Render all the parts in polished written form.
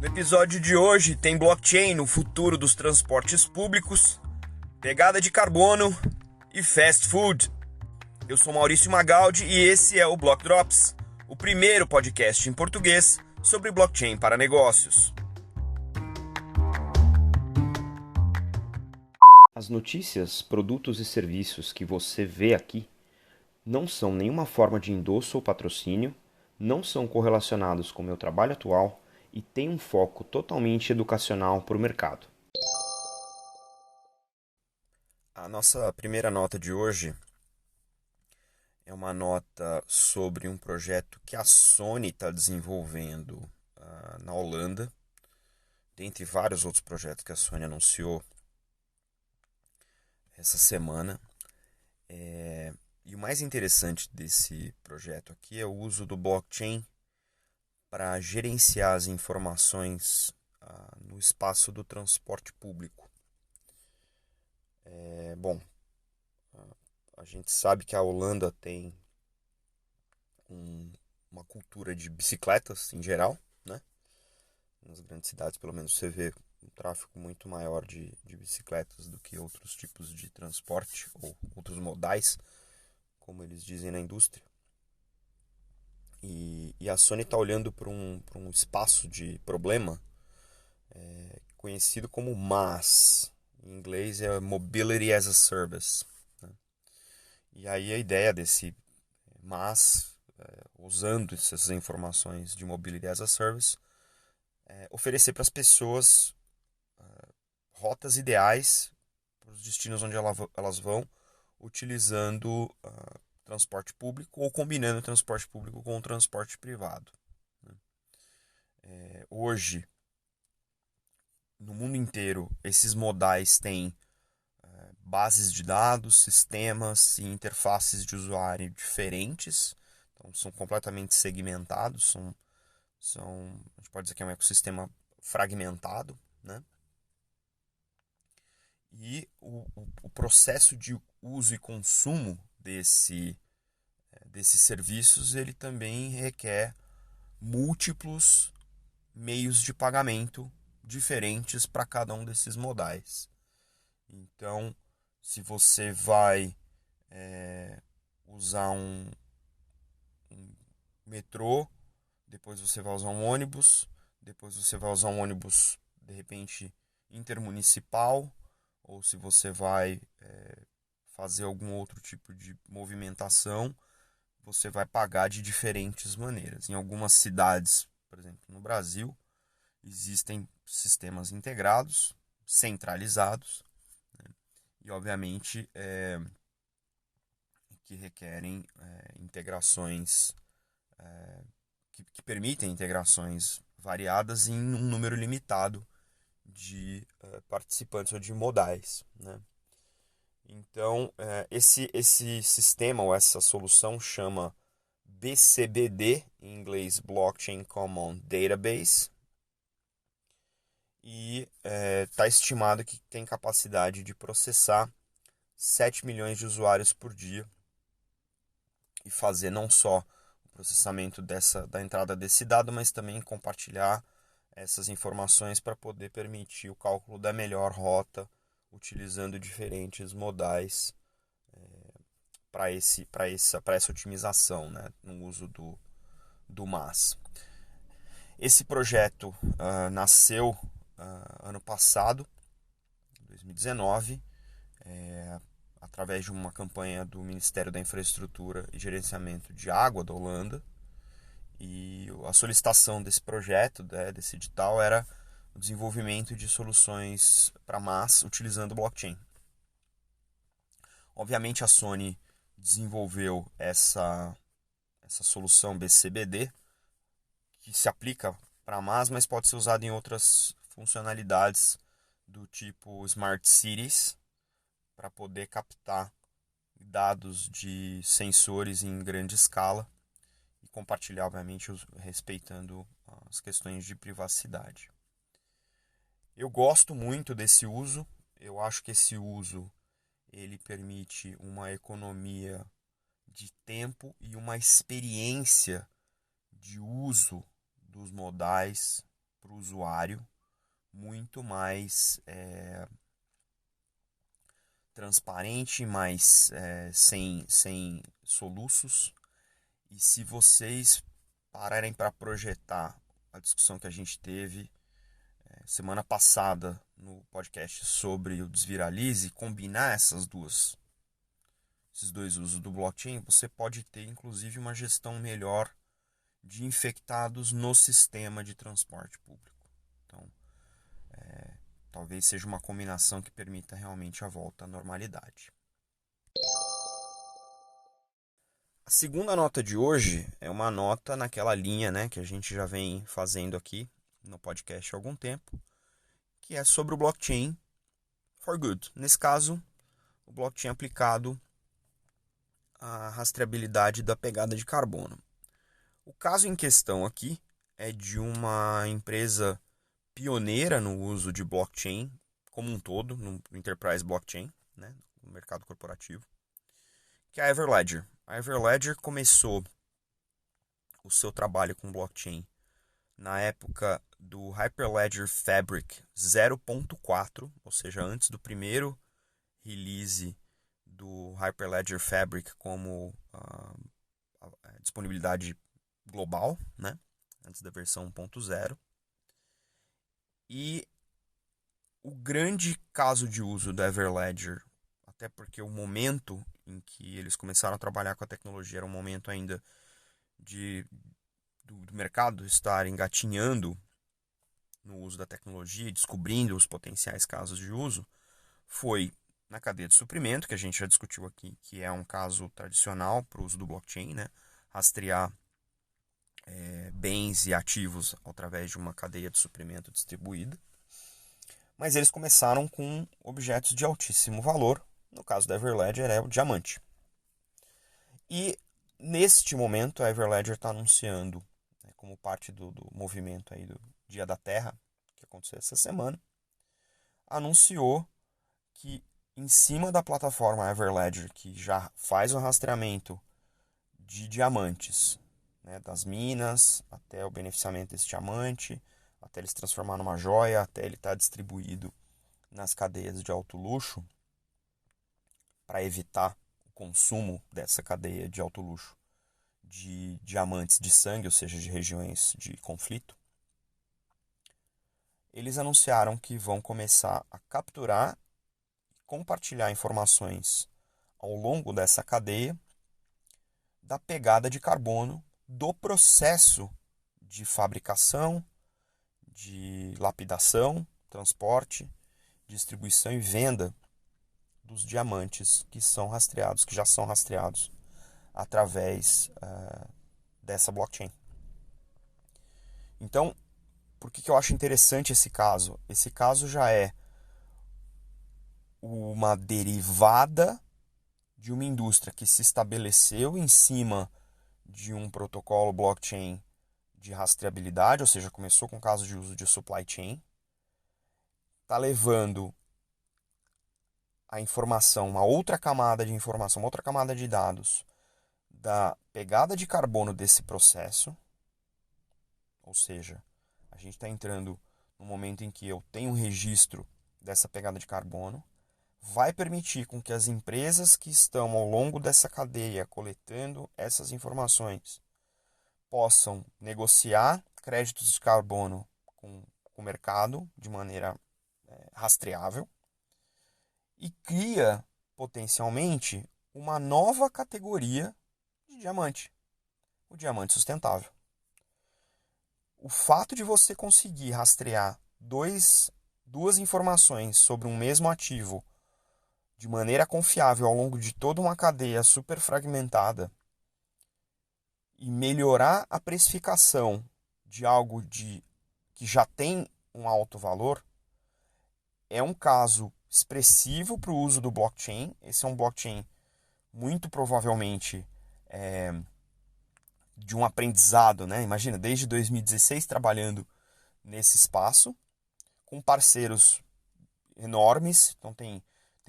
No episódio de hoje tem blockchain no futuro dos transportes públicos, pegada de carbono e fast food. Eu sou Maurício Magaldi e esse é o Block Drops, o primeiro podcast em português sobre blockchain para negócios. As notícias, produtos e serviços que você vê aqui não são nenhuma forma de endosso ou patrocínio, não são correlacionados com o meu trabalho atual e têm um foco totalmente educacional para o mercado. A nossa primeira nota de hoje é uma nota sobre um projeto que a Sony está desenvolvendo na Holanda, dentre vários outros projetos que a Sony anunciou essa semana. E o mais interessante desse projeto aqui é o uso do blockchain para gerenciar as informações no espaço do transporte público. A gente sabe que a Holanda tem uma cultura de bicicletas em geral, né? Nas grandes cidades, pelo menos, você vê um tráfego muito maior de bicicletas do que outros tipos de transporte ou outros modais, como eles dizem na indústria. E a Sony está olhando para um espaço de problema conhecido como MaaS. Em inglês é Mobility as a Service. Né? E aí a ideia desse MaaS, usando essas informações de Mobility as a Service, é oferecer para as pessoas rotas ideais para os destinos onde elas vão, utilizando transporte público ou combinando o transporte público com o transporte privado. Hoje, no mundo inteiro, esses modais têm bases de dados, sistemas e interfaces de usuário diferentes, então são completamente segmentados, a gente pode dizer que é um ecossistema fragmentado, né? E o processo de uso e consumo desses serviços, ele também requer múltiplos meios de pagamento diferentes para cada um desses modais. Então, se você vai usar um metrô, depois você vai usar um ônibus, depois você vai usar um ônibus, de repente, intermunicipal, ou se você vai fazer algum outro tipo de movimentação, você vai pagar de diferentes maneiras. Em algumas cidades, por exemplo, no Brasil, existem sistemas integrados, centralizados, né? E obviamente que requerem integrações que permitem integrações variadas em um número limitado de participantes ou de modais, né? Então, esse sistema ou essa solução chama BCBD, em inglês Blockchain Common Database, e está estimado que tem capacidade de processar 7 milhões de usuários por dia e fazer não só o processamento da entrada desse dado, mas também compartilhar essas informações para poder permitir o cálculo da melhor rota utilizando diferentes modais para essa otimização, né, no uso do MaaS. Esse projeto nasceu ano passado, 2019, através de uma campanha do Ministério da Infraestrutura e Gerenciamento de Água da Holanda. E a solicitação desse projeto, desse edital, era o desenvolvimento de soluções para MaaS utilizando blockchain. Obviamente a Sony desenvolveu essa solução BCBD, que se aplica para MaaS, mas pode ser usado em outras funcionalidades do tipo Smart Cities, para poder captar dados de sensores em grande escala e compartilhar, obviamente, respeitando as questões de privacidade. Eu gosto muito desse uso, eu acho que esse uso ele permite uma economia de tempo e uma experiência de uso dos modais para o usuário, muito mais transparente, mais sem soluços. E se vocês pararem para projetar a discussão que a gente teve semana passada no podcast sobre o Desviralize, combinar esses dois usos do blockchain, você pode ter inclusive uma gestão melhor de infectados no sistema de transporte público. Então, talvez seja uma combinação que permita realmente a volta à normalidade. A segunda nota de hoje é uma nota naquela linha, né, que a gente já vem fazendo aqui no podcast há algum tempo, que é sobre o blockchain for good. Nesse caso, o blockchain aplicado à rastreabilidade da pegada de carbono. O caso em questão aqui é de uma empresa pioneira no uso de blockchain como um todo, no enterprise blockchain, né, no mercado corporativo, que é a Everledger. A Everledger começou o seu trabalho com blockchain na época do Hyperledger Fabric 0.4, ou seja, antes do primeiro release do Hyperledger Fabric como a disponibilidade global, né? Antes da versão 1.0. E o grande caso de uso da Everledger, até porque o momento em que eles começaram a trabalhar com a tecnologia era um momento ainda do mercado estar engatinhando no uso da tecnologia, descobrindo os potenciais casos de uso, foi na cadeia de suprimento, que a gente já discutiu aqui, que é um caso tradicional para o uso do blockchain, né? Rastrear bens e ativos através de uma cadeia de suprimento distribuída. Mas eles começaram com objetos de altíssimo valor, no caso da Everledger é o diamante. E neste momento a Everledger está anunciando, como parte do movimento aí do Dia da Terra, que aconteceu essa semana, anunciou que em cima da plataforma Everledger, que já faz o rastreamento de diamantes, né, das minas até o beneficiamento desse diamante, até ele se transformar numa joia, até ele estar distribuído nas cadeias de alto luxo, para evitar o consumo dessa cadeia de alto luxo de diamantes de sangue, ou seja, de regiões de conflito, eles anunciaram que vão começar a capturar e compartilhar informações ao longo dessa cadeia da pegada de carbono do processo de fabricação, de lapidação, transporte, distribuição e venda dos diamantes que são rastreados, que já são rastreados através dessa blockchain. Então, por que eu acho interessante esse caso? Esse caso já é uma derivada de uma indústria que se estabeleceu em cima de um protocolo blockchain de rastreabilidade, ou seja, começou com casos de uso de supply chain, está levando a informação, uma outra camada de informação, uma outra camada de dados da pegada de carbono desse processo, ou seja, a gente está entrando no momento em que eu tenho um registro dessa pegada de carbono, vai permitir com que as empresas que estão ao longo dessa cadeia coletando essas informações possam negociar créditos de carbono com o mercado de maneira rastreável e cria potencialmente uma nova categoria de diamante, o diamante sustentável. O fato de você conseguir rastrear duas informações sobre um mesmo ativo de maneira confiável ao longo de toda uma cadeia super fragmentada e melhorar a precificação de algo que já tem um alto valor é um caso expressivo para o uso do blockchain. Esse é um blockchain muito provavelmente de um aprendizado, né? Imagina, desde 2016 trabalhando nesse espaço, com parceiros enormes. Então tem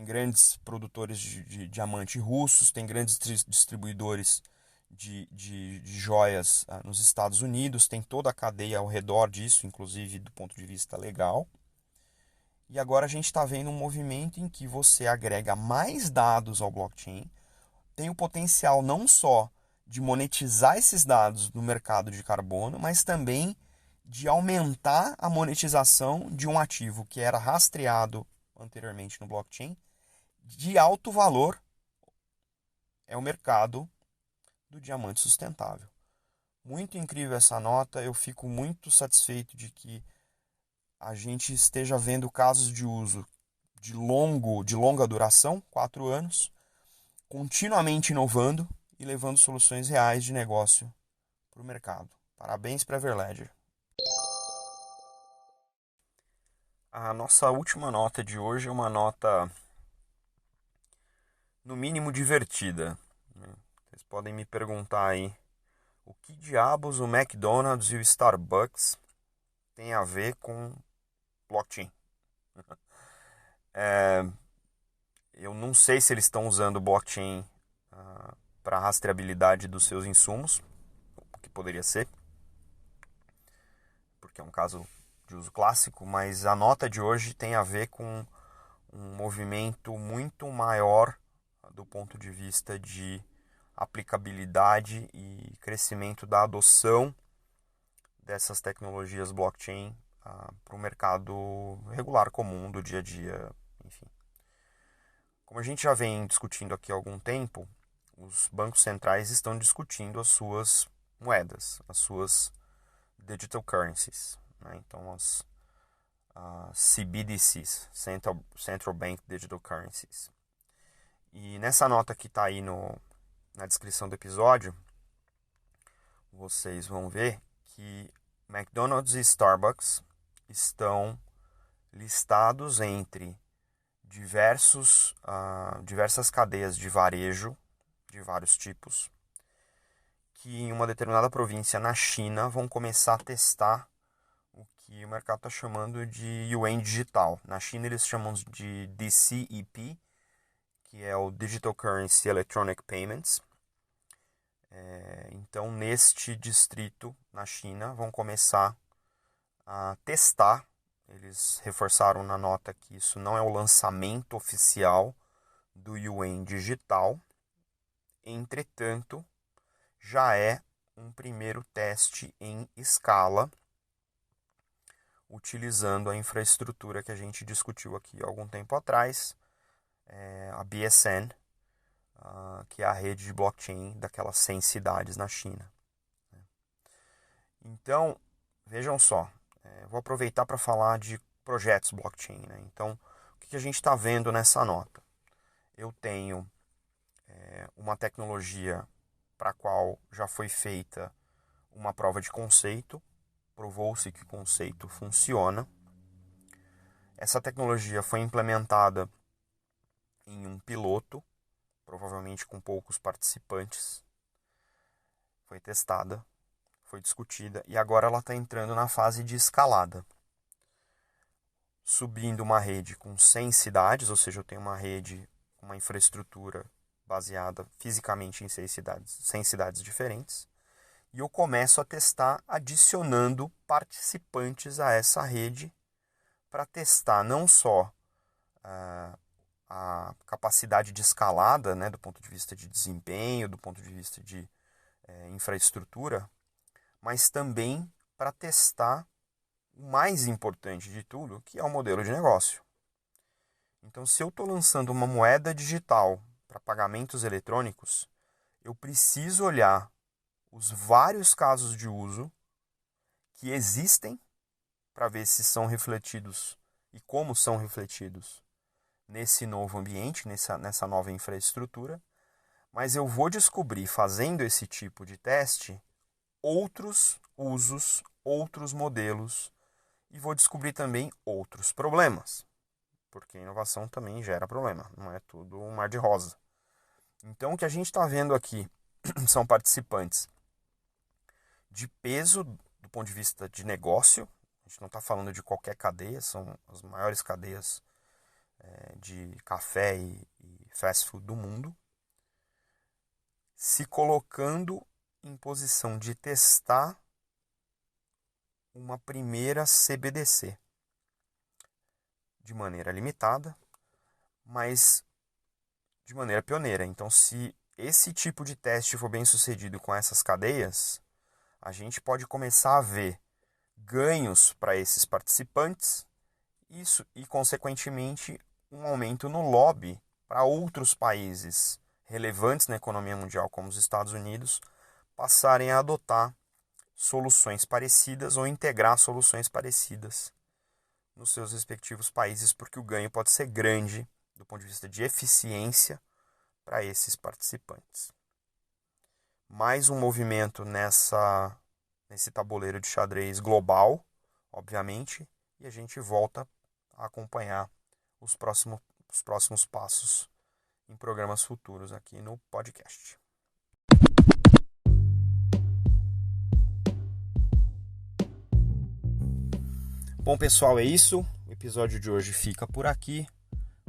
grandes produtores de diamante russos, tem grandes distribuidores de joias nos Estados Unidos, tem toda a cadeia ao redor disso, inclusive do ponto de vista legal. E agora a gente está vendo um movimento em que você agrega mais dados ao blockchain, tem o potencial não só de monetizar esses dados no mercado de carbono, mas também de aumentar a monetização de um ativo que era rastreado anteriormente no blockchain de alto valor, é o mercado do diamante sustentável. Muito incrível essa nota, eu fico muito satisfeito de que a gente esteja vendo casos de uso de longa duração, 4 anos, continuamente inovando e levando soluções reais de negócio para o mercado. Parabéns para a Everledger. A nossa última nota de hoje é uma nota, no mínimo, divertida. Vocês podem me perguntar aí, o que diabos o McDonald's e o Starbucks têm a ver com blockchain? Eu não sei se eles estão usando blockchain para rastreabilidade dos seus insumos, o que poderia ser, porque é um caso de uso clássico, mas a nota de hoje tem a ver com um movimento muito maior do ponto de vista de aplicabilidade e crescimento da adoção dessas tecnologias blockchain para o mercado regular comum do dia a dia, enfim. Como a gente já vem discutindo aqui há algum tempo, os bancos centrais estão discutindo as suas moedas, as suas digital currencies, né? Então as CBDCs, Central Bank Digital Currencies. E nessa nota que está aí na descrição do episódio, vocês vão ver que McDonald's e Starbucks estão listados entre diversas cadeias de varejo de vários tipos, que em uma determinada província na China vão começar a testar o que o mercado está chamando de yuan digital. Na China eles chamam de DCEP, que é o Digital Currency Electronic Payments. Então, neste distrito, na China, vão começar a testar. Eles reforçaram na nota que isso não é o lançamento oficial do yuan digital. Entretanto, já é um primeiro teste em escala, utilizando a infraestrutura que a gente discutiu aqui há algum tempo atrás, a BSN, que é a rede de blockchain daquelas 100 cidades na China. Então, vejam só, vou aproveitar para falar de projetos blockchain, né? Então, o que a gente está vendo nessa nota? Eu tenho uma tecnologia para a qual já foi feita uma prova de conceito, provou-se que o conceito funciona. Essa tecnologia foi implementada em um piloto, provavelmente com poucos participantes, foi testada, foi discutida e agora ela está entrando na fase de escalada. Subindo uma rede com 100 cidades, ou seja, eu tenho uma rede com uma infraestrutura baseada fisicamente em 100 cidades diferentes, e eu começo a testar adicionando participantes a essa rede para testar não só a capacidade de escalada, né, do ponto de vista de desempenho, do ponto de vista de infraestrutura, mas também para testar o mais importante de tudo, que é o modelo de negócio. Então, se eu estou lançando uma moeda digital para pagamentos eletrônicos, eu preciso olhar os vários casos de uso que existem para ver se são refletidos e como são refletidos nesse novo ambiente, nessa nova infraestrutura, mas eu vou descobrir, fazendo esse tipo de teste, outros usos, outros modelos, e vou descobrir também outros problemas, porque a inovação também gera problema, não é tudo um mar de rosa. Então, o que a gente está vendo aqui são participantes de peso do ponto de vista de negócio. A gente não está falando de qualquer cadeia, são as maiores cadeias de café e fast food do mundo. se colocando em posição de testar uma primeira CBDC de maneira limitada, mas de maneira pioneira. Então, se esse tipo de teste for bem sucedido com essas cadeias, a gente pode começar a ver ganhos para esses participantes, isso e, consequentemente, um aumento no lobby para outros países relevantes na economia mundial, como os Estados Unidos, passarem a adotar soluções parecidas ou integrar soluções parecidas nos seus respectivos países, porque o ganho pode ser grande do ponto de vista de eficiência para esses participantes. Mais um movimento nesse tabuleiro de xadrez global, obviamente, e a gente volta a acompanhar os próximos passos em programas futuros aqui no podcast. Bom, pessoal, é isso. O episódio de hoje fica por aqui.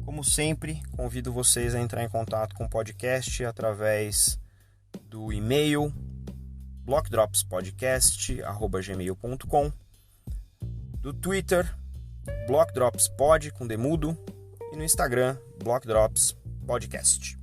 Como sempre, convido vocês a entrar em contato com o podcast através do e-mail blockdropspodcast@gmail.com, do Twitter blockdropspod com demudo e no Instagram blockdropspodcast.